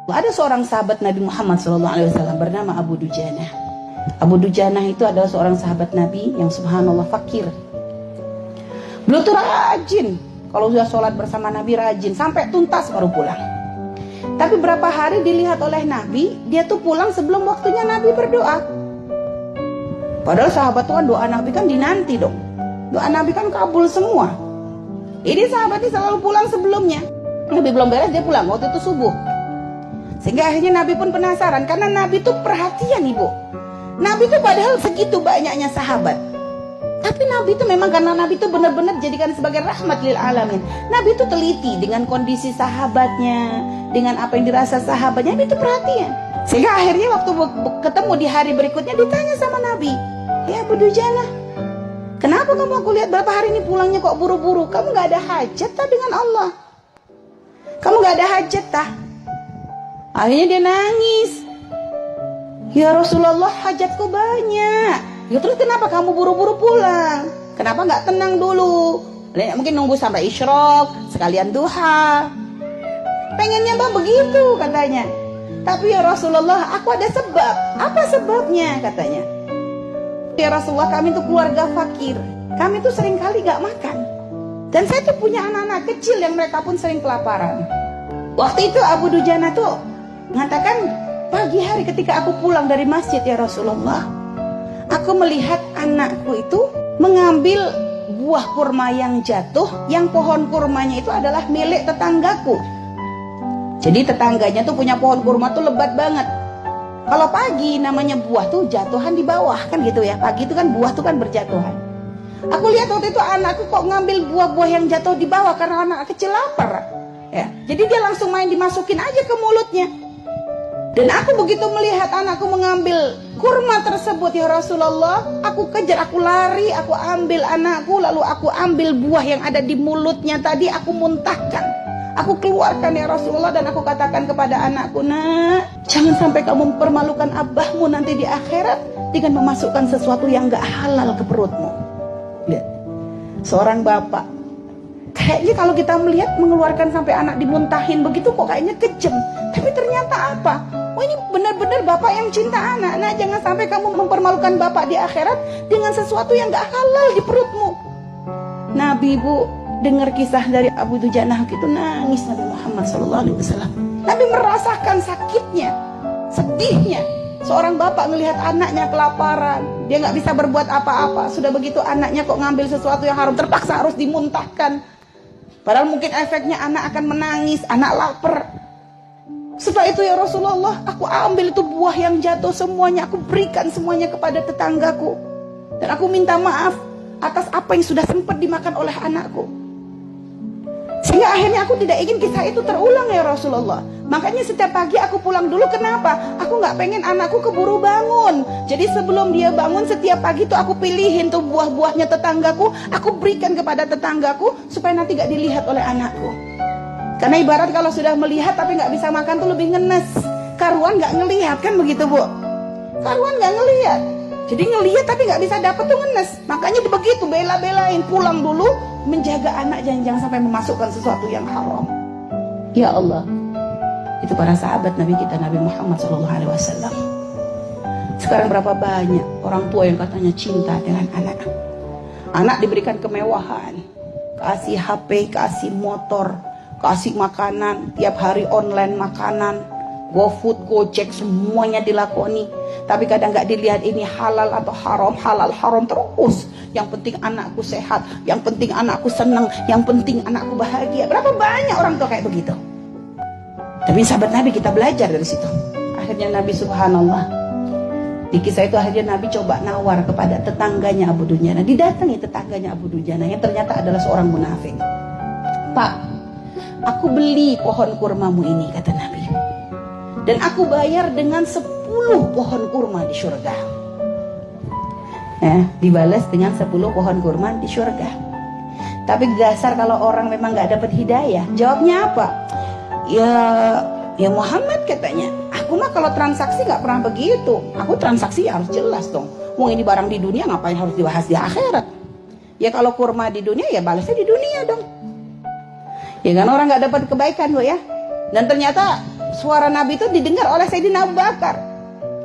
Ada seorang sahabat Nabi Muhammad SAW bernama Abu Dujanah. Abu Dujanah itu adalah seorang sahabat Nabi yang subhanallah fakir. Beliau tuh rajin, kalau sudah sholat bersama Nabi rajin, sampai tuntas baru pulang. Tapi berapa hari dilihat oleh Nabi, dia tuh pulang sebelum waktunya Nabi berdoa. Padahal sahabat tuh kan doa Nabi kan dinanti dong. Doa Nabi kan kabul semua. Ini sahabat ini selalu pulang sebelumnya. Nabi belum beres dia pulang, waktu itu subuh. Sehingga akhirnya Nabi pun penasaran, karena Nabi tuh perhatian ibu. Nabi tuh padahal segitu banyaknya sahabat. Tapi Nabi itu memang karena Nabi itu benar-benar jadikan sebagai rahmat lil alamin. Nabi itu teliti dengan kondisi sahabatnya, dengan apa yang dirasa sahabatnya, Nabi itu perhatian. Sehingga akhirnya waktu ketemu di hari berikutnya ditanya sama Nabi, "Ya Abu Dujanah, kenapa kamu aku lihat berapa hari ini pulangnya kok buru-buru? Kamu gak ada hajat tak dengan Allah? Kamu gak ada hajat tak?" Akhirnya dia nangis. "Ya Rasulullah, hajatku banyak." "Ya terus kenapa kamu buru-buru pulang? Kenapa nggak tenang dulu? Mungkin nunggu sampai isyraq, sekalian duha." Pengennya mbak begitu katanya. "Tapi ya Rasulullah, aku ada sebab." "Apa sebabnya?" katanya. "Ya Rasulullah, kami tuh keluarga fakir. Kami tuh sering kali gak makan. Dan saya tuh punya anak-anak kecil yang mereka pun sering kelaparan." Waktu itu Abu Dujanah tuh mengatakan, "Pagi hari ketika aku pulang dari masjid ya Rasulullah, aku melihat anakku itu mengambil buah kurma yang jatuh, yang pohon kurmanya itu adalah milik tetanggaku." Jadi tetangganya tuh punya pohon kurma tuh lebat banget. Kalau pagi namanya buah tuh jatuhan di bawah kan gitu ya. Pagi itu kan buah tuh kan berjatuhan. Aku lihat waktu itu anakku kok ngambil buah-buah yang jatuh di bawah karena anak kecil lapar. Ya, jadi dia langsung main dimasukin aja ke mulutnya. Dan aku begitu melihat anakku mengambil kurma tersebut ya Rasulullah, aku kejar, aku lari, aku ambil anakku, lalu aku ambil buah yang ada di mulutnya tadi, aku muntahkan, aku keluarkan ya Rasulullah, dan aku katakan kepada anakku, "Nak, jangan sampai kamu mempermalukan abahmu nanti di akhirat dengan memasukkan sesuatu yang gak halal ke perutmu." Lihat, seorang bapak, kayaknya kalau kita melihat mengeluarkan sampai anak dimuntahin begitu kok kayaknya kejam. Tapi ternyata apa? Oh, ini benar-benar bapak yang cinta anak. Nah, jangan sampai kamu mempermalukan bapak di akhirat dengan sesuatu yang gak halal di perutmu. Nabi bu dengar kisah dari Abu Dujanah gitu, nangis Nabi Muhammad SAW. Nabi merasakan sakitnya, sedihnya. Seorang bapak melihat anaknya kelaparan, dia gak bisa berbuat apa-apa. Sudah begitu anaknya kok ngambil sesuatu yang haram, terpaksa harus dimuntahkan. Padahal mungkin efeknya anak akan menangis, anak lapar. Setelah itu ya Rasulullah, aku ambil itu buah yang jatuh semuanya, aku berikan semuanya kepada tetanggaku. Dan aku minta maaf atas apa yang sudah sempat dimakan oleh anakku. Sehingga akhirnya aku tidak ingin kisah itu terulang ya Rasulullah. Makanya setiap pagi aku pulang dulu, kenapa? Aku gak pengen anakku keburu bangun. Jadi sebelum dia bangun setiap pagi tuh aku pilihin tuh buah-buahnya tetanggaku, aku berikan kepada tetanggaku supaya nanti gak dilihat oleh anakku. Karena ibarat kalau sudah melihat tapi gak bisa makan tuh lebih ngenes. Karuan gak ngelihat kan begitu bu? Karuan gak ngelihat. Jadi ngelihat tapi gak bisa dapat tuh ngenes. Makanya begitu bela-belain pulang dulu, menjaga anak jangan sampai memasukkan sesuatu yang haram. Ya Allah, itu para sahabat Nabi kita, Nabi Muhammad SAW. Sekarang berapa banyak orang tua yang katanya cinta dengan anak. Anak diberikan kemewahan, kasih HP, kasih motor, kasih makanan, tiap hari online makanan, GoFood, Gojek, semuanya dilakoni. Tapi kadang gak dilihat ini halal atau haram, halal haram terus. Yang penting anakku sehat, yang penting anakku senang, yang penting anakku bahagia. Berapa banyak orang tua kayak begitu. Tapi sahabat Nabi kita belajar dari situ. Akhirnya Nabi subhanallah, di kisah itu akhirnya Nabi coba nawar kepada tetangganya Abu Dujanah. Didatangi tetangganya Abu Dujanah yang ternyata adalah seorang munafik. "Pak, aku beli pohon kurmamu ini," kata Nabi, "dan aku bayar dengan 10 pohon kurma di surga." Dibalas dengan 10 pohon kurma di surga. Tapi dasar kalau orang memang gak dapat hidayah, jawabnya apa? Ya Muhammad, katanya, aku mah kalau transaksi gak pernah begitu. Aku transaksi harus jelas dong. Mau ini barang di dunia ngapain harus dibahas di akhirat? Ya kalau kurma di dunia ya balasnya di dunia dong. Ya kan orang gak dapat kebaikan loh ya. Dan ternyata suara Nabi itu didengar oleh Sayyidina Abu Bakar.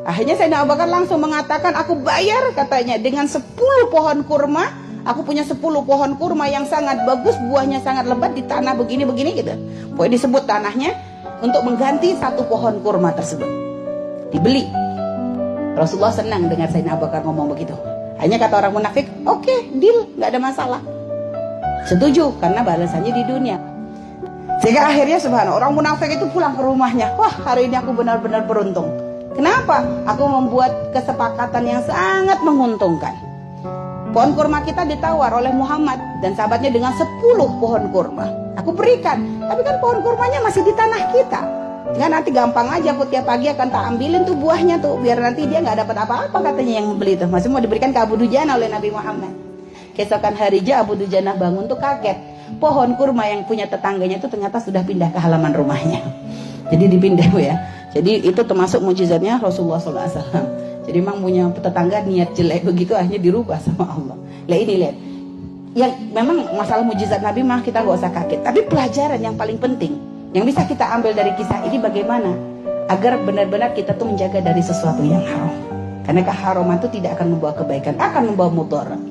Akhirnya Sayyidina Abu Bakar langsung mengatakan, aku bayar katanya dengan 10 pohon kurma. Aku punya 10 pohon kurma yang sangat bagus, buahnya sangat lebat di tanah begini-begini gitu. Pokoknya disebut tanahnya untuk mengganti 1 pohon kurma tersebut. Dibeli. Rasulullah senang dengar Sayyidina Abu Bakar ngomong begitu. Hanya kata orang munafik, oke, deal, nggak ada masalah. Setuju, karena balasannya di dunia. Sehingga akhirnya subhanallah, orang munafik itu pulang ke rumahnya. Wah, hari ini aku benar-benar beruntung. Kenapa? Aku membuat kesepakatan yang sangat menguntungkan. Pohon kurma kita ditawar oleh Muhammad dan sahabatnya dengan 10 pohon kurma. Aku berikan, tapi kan pohon kurmanya masih di tanah kita. Kan nanti gampang aja, aku tiap pagi akan tak ambilin tuh buahnya tuh, biar nanti dia nggak dapat apa-apa katanya yang membeli tuh. Masih mau diberikan ke Abu Dujana oleh Nabi Muhammad. Keesokan harinya Abu Dujana bangun tuh kaget. Pohon kurma yang punya tetangganya itu ternyata sudah pindah ke halaman rumahnya. Jadi dipindah ya. Jadi itu termasuk mujizatnya Rasulullah SAW. Jadi memang punya tetangga niat jelek begitu akhirnya dirubah sama Allah. Lah ini lihat. Yang memang masalah mujizat Nabi mah kita nggak usah kaget. Tapi pelajaran yang paling penting yang bisa kita ambil dari kisah ini bagaimana agar benar-benar kita tuh menjaga dari sesuatu yang haram. Karena keharaman itu tidak akan membawa kebaikan, akan membawa mudarat.